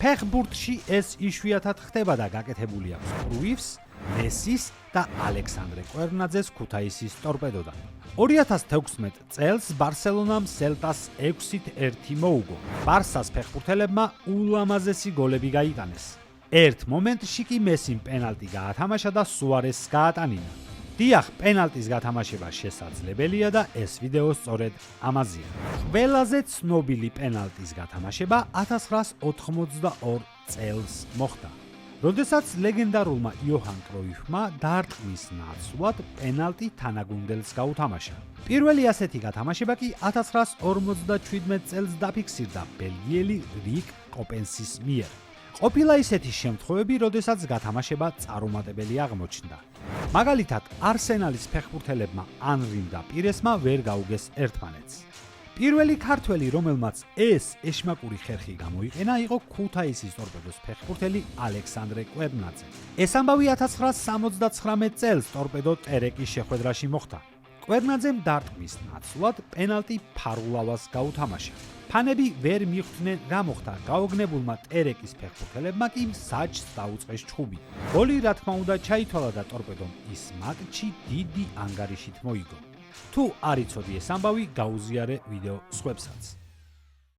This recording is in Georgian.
ფეხბურთში ეს იშვიათად ხდება და გაკეთებული აქვს კრუივს, მესის და ალექსანდრე კვერნაძეს ქუთაისის ტორპედოდან. 2016 წელს ბარსელონამ სელტას 6-1 მოუგო. ბარსას ფეხბურთელებმა ულამაზესი გოლები გაიტანეს. ერთ მომენტში კი მესიმ პენალტი გაათამაშა და სუარესს გაატანინა. დიახ, პენალტის გათამაშება შესაძლებელია და ეს ვიდეო სწორედ ამაზეა. ყველაზე ცნობილი პენალტის გათამაშება 1982 წელს მოხდა, როდესაც ლეგენდარულმა იოჰან კროიფმა დარტყმის ნაცვლად პენალტი თანაგუნდელს გაუთამაშა. პირველი ასეთი გათამაშება კი 1957 წელს დაფიქსირდა ბელგიელი რიკ კოპენსის მიერ. ყოფილა ისეთი შემთხვევები, როდესაც გათამაშება წარუმატებელი აღმოჩნდა. მაგალითად, არსენალის ფეხბურთელებმა ანრიმ და პირესმა ვერ გაუგეს ერთმანეთს. პირველი ქართველი, რომელმაც ეს ეშმაკური ხერხი გამოიყენა, იყო ქუთაისის ტორპედოს ფეხბურთელი ალექსანდრე კვერნაძე. ეს ამბავი 1979 წელს ტორპედო ტერეკის შეხვედრაში მოხდა. კვერნაძემ დარტყმის ნაცვლად პენალტი ფარულავას გაუთამაშა. ფანები ვერ მიხვდნენ რა მოხდა, გაოგნებულმა ტერეკის ფეხბურთელებმა კი საჭს დაუწყეს ჩხუბი. გოლი რა თქმა უნდა ჩაითვალა და ტორპედომ ის მატჩი დიდი ანგარიშით მოიგო. თუ არ იცოდი ეს ამბავი, გაუზიარე ვიდეო სხვებსაც.